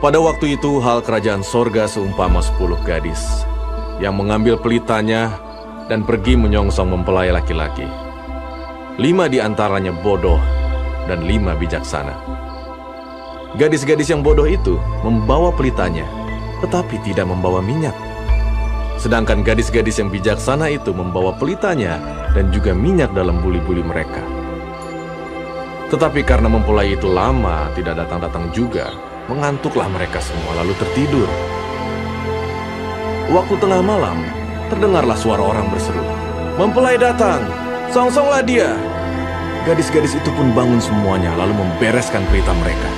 Pada waktu itu hal kerajaan sorga seumpama 10 gadis yang mengambil pelitanya dan pergi menyongsong mempelai laki-laki. 5 di antaranya bodoh dan 5 bijaksana. Gadis-gadis yang bodoh itu membawa pelitanya, tetapi tidak membawa minyak. Sedangkan gadis-gadis yang bijaksana itu membawa pelitanya dan juga minyak dalam buli-buli mereka. Tetapi karena mempelai itu lama tidak datang-datang juga, mengantuklah mereka semua lalu tertidur. Waktu tengah malam, terdengarlah suara orang berseru, "Mempelai datang, songsonglah dia!" Gadis-gadis itu pun bangun semuanya lalu membereskan pelita mereka.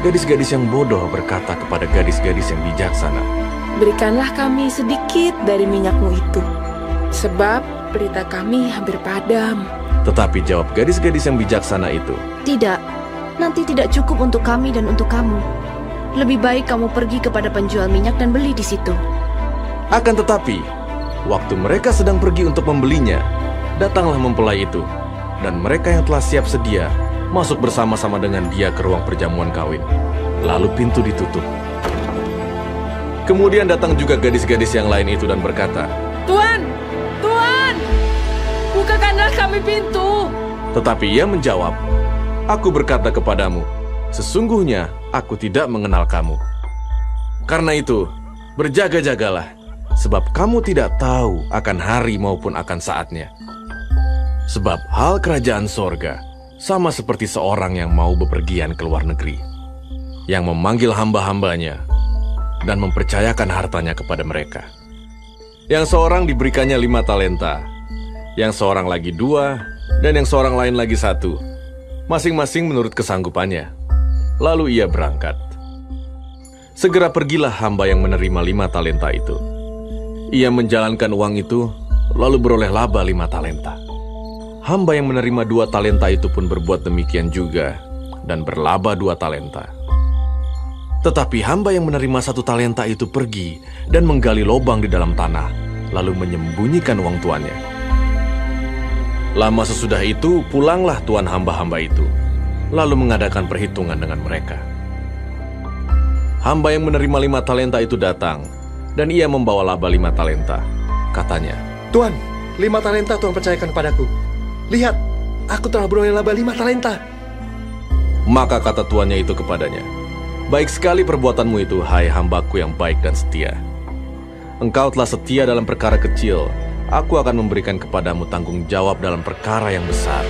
Gadis-gadis yang bodoh berkata kepada gadis-gadis yang bijaksana, "Berikanlah kami sedikit dari minyakmu itu, sebab pelita kami hampir padam." Tetapi jawab gadis-gadis yang bijaksana itu, "Tidak, nanti tidak cukup untuk kami dan untuk kamu. Lebih baik kamu pergi kepada penjual minyak dan beli di situ." Akan tetapi, waktu mereka sedang pergi untuk membelinya, datanglah mempelai itu, dan mereka yang telah siap sedia masuk bersama-sama dengan dia ke ruang perjamuan kawin. Lalu pintu ditutup. Kemudian datang juga gadis-gadis yang lain itu dan berkata, "Tuan, Tuan, bukakanlah kami pintu." Tetapi ia menjawab, "Aku berkata kepadamu, sesungguhnya aku tidak mengenal kamu. Karena itu, berjaga-jagalah, sebab kamu tidak tahu akan hari maupun akan saatnya. Sebab hal kerajaan sorga sama seperti seorang yang mau bepergian ke luar negeri, yang memanggil hamba-hambanya dan mempercayakan hartanya kepada mereka. Yang seorang diberikannya 5 talenta, yang seorang lagi 2, dan yang seorang lain lagi 1, masing-masing menurut kesanggupannya. Lalu ia berangkat. Segera pergilah hamba yang menerima 5 talenta itu. Ia menjalankan uang itu, lalu beroleh laba 5 talenta. Hamba yang menerima 2 talenta itu pun berbuat demikian juga, dan berlaba 2 talenta. Tetapi hamba yang menerima 1 talenta itu pergi dan menggali lubang di dalam tanah, lalu menyembunyikan uang tuannya. Lama sesudah itu, pulanglah tuan hamba-hamba itu, lalu mengadakan perhitungan dengan mereka. Hamba yang menerima 5 talenta itu datang, dan ia membawa laba 5 talenta. Katanya, "Tuan, 5 talenta Tuan percayakan padaku. Lihat, aku telah beroleh laba 5 talenta." Maka kata tuannya itu kepadanya, "Baik sekali perbuatanmu itu, hai hambaku yang baik dan setia. Engkau telah setia dalam perkara kecil, aku akan memberikan kepadamu tanggung jawab dalam perkara yang besar.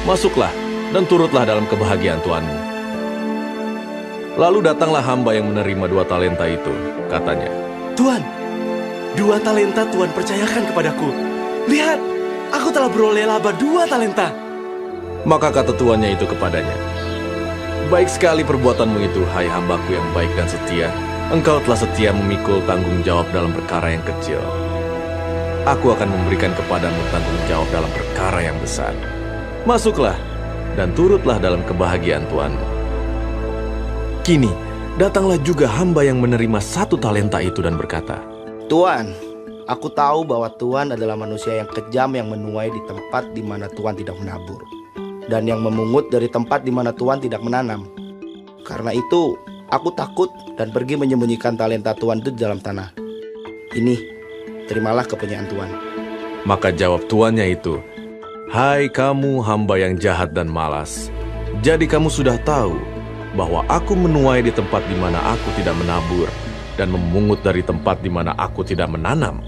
Masuklah dan turutlah dalam kebahagiaan tuanmu." Lalu datanglah hamba yang menerima 2 talenta itu. Katanya, "Tuan, 2 talenta Tuan percayakan kepadaku. Lihat, aku telah beroleh laba 2 talenta." Maka kata tuannya itu kepadanya, "Baik sekali perbuatanmu itu, hai hambaku yang baik dan setia. Engkau telah setia memikul tanggung jawab dalam perkara yang kecil. Aku akan memberikan kepadamu tanggung jawab dalam perkara yang besar. Masuklah dan turutlah dalam kebahagiaan tuanmu." Kini, datanglah juga hamba yang menerima 1 talenta itu dan berkata, "Tuan, aku tahu bahwa Tuan adalah manusia yang kejam yang menuai di tempat di mana Tuan tidak menabur, dan yang memungut dari tempat di mana Tuan tidak menanam. Karena itu, aku takut dan pergi menyembunyikan talenta Tuan itu di dalam tanah. Ini, terimalah kepunyaan Tuan." Maka jawab tuannya itu, "Hai kamu hamba yang jahat dan malas, jadi kamu sudah tahu bahwa aku menuai di tempat di mana aku tidak menabur dan memungut dari tempat di mana aku tidak menanam.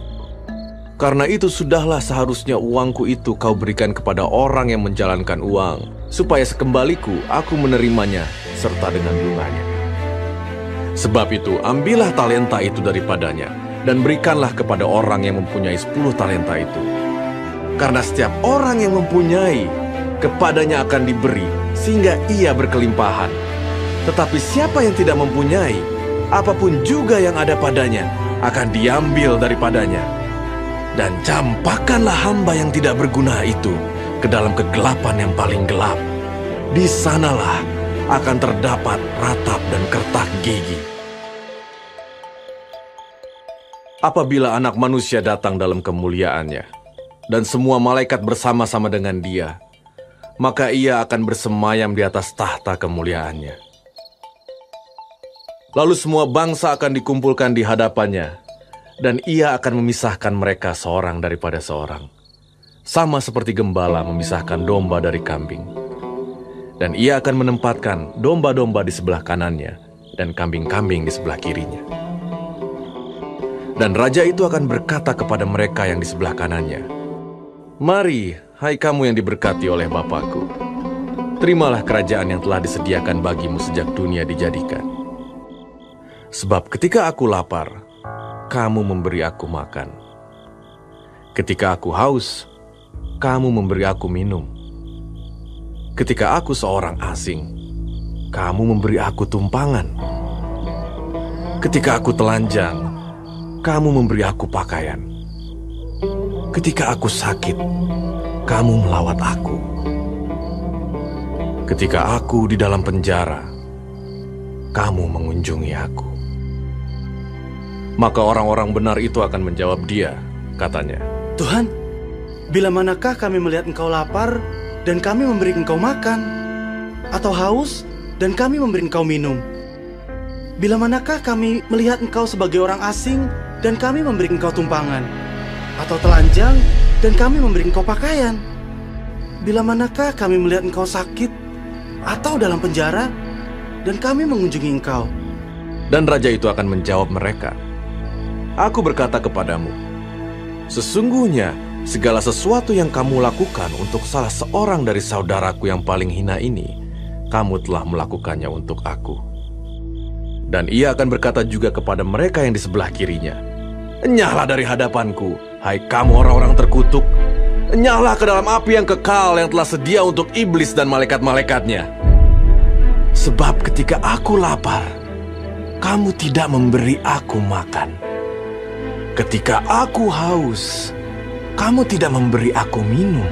Karena itu sudahlah seharusnya uangku itu kau berikan kepada orang yang menjalankan uang, supaya sekembaliku aku menerimanya serta dengan bunganya. Sebab itu ambillah talenta itu daripadanya dan berikanlah kepada orang yang mempunyai 10 talenta itu. Karena setiap orang yang mempunyai, kepadanya akan diberi sehingga ia berkelimpahan. Tetapi siapa yang tidak mempunyai, apapun juga yang ada padanya akan diambil daripadanya. Dan campakkanlah hamba yang tidak berguna itu ke dalam kegelapan yang paling gelap. Di sanalah akan terdapat ratap dan kertak gigi. Apabila Anak Manusia datang dalam kemuliaannya, dan semua malaikat bersama-sama dengan dia, maka ia akan bersemayam di atas tahta kemuliaannya. Lalu semua bangsa akan dikumpulkan di hadapannya, dan ia akan memisahkan mereka seorang daripada seorang, sama seperti gembala memisahkan domba dari kambing. Dan ia akan menempatkan domba-domba di sebelah kanannya dan kambing-kambing di sebelah kirinya. Dan raja itu akan berkata kepada mereka yang di sebelah kanannya, "Mari, hai kamu yang diberkati oleh Bapakku, terimalah kerajaan yang telah disediakan bagimu sejak dunia dijadikan. Sebab ketika aku lapar, kamu memberi aku makan. Ketika aku haus, kamu memberi aku minum. Ketika aku seorang asing, kamu memberi aku tumpangan. Ketika aku telanjang, kamu memberi aku pakaian. Ketika aku sakit, kamu melawat aku. Ketika aku di dalam penjara, kamu mengunjungi aku." Maka orang-orang benar itu akan menjawab dia, katanya, Tuhan, bila manakah kami melihat engkau lapar dan kami memberi engkau makan, atau haus dan kami memberi engkau minum? Bila manakah kami melihat engkau sebagai orang asing dan kami memberi engkau tumpangan, atau telanjang dan kami memberi engkau pakaian? Bila manakah kami melihat engkau sakit atau dalam penjara dan kami mengunjungi engkau? Dan raja itu akan menjawab mereka, "Aku berkata kepadamu, sesungguhnya segala sesuatu yang kamu lakukan untuk salah seorang dari saudaraku yang paling hina ini, kamu telah melakukannya untuk aku." Dan ia akan berkata juga kepada mereka yang di sebelah kirinya, "Enyahlah dari hadapanku, hai kamu orang-orang terkutuk. Enyahlah ke dalam api yang kekal yang telah sedia untuk iblis dan malaikat-malaikatnya. Sebab ketika aku lapar, kamu tidak memberi aku makan. Ketika aku haus, kamu tidak memberi aku minum.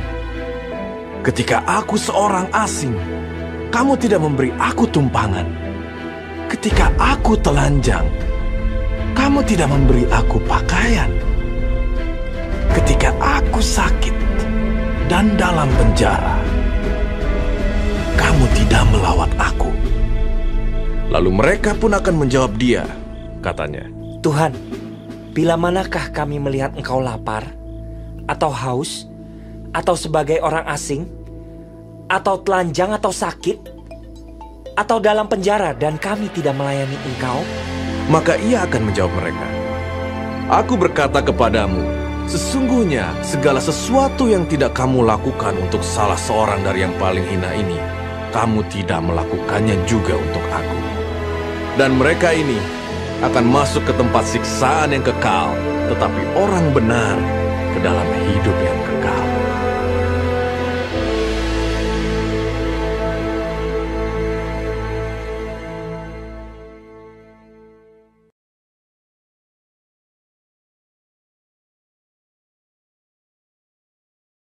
Ketika aku seorang asing, kamu tidak memberi aku tumpangan. Ketika aku telanjang, kamu tidak memberi aku pakaian. Ketika aku sakit dan dalam penjara, kamu tidak melawat aku." Lalu mereka pun akan menjawab dia, katanya, Tuhan, bila manakah kami melihat engkau lapar, atau haus, atau sebagai orang asing, atau telanjang atau sakit, atau dalam penjara dan kami tidak melayani engkau? Maka ia akan menjawab mereka, "Aku berkata kepadamu, sesungguhnya segala sesuatu yang tidak kamu lakukan untuk salah seorang dari yang paling hina ini, kamu tidak melakukannya juga untuk aku." Dan mereka ini akan masuk ke tempat siksaan yang kekal, tetapi orang benar ke dalam hidup yang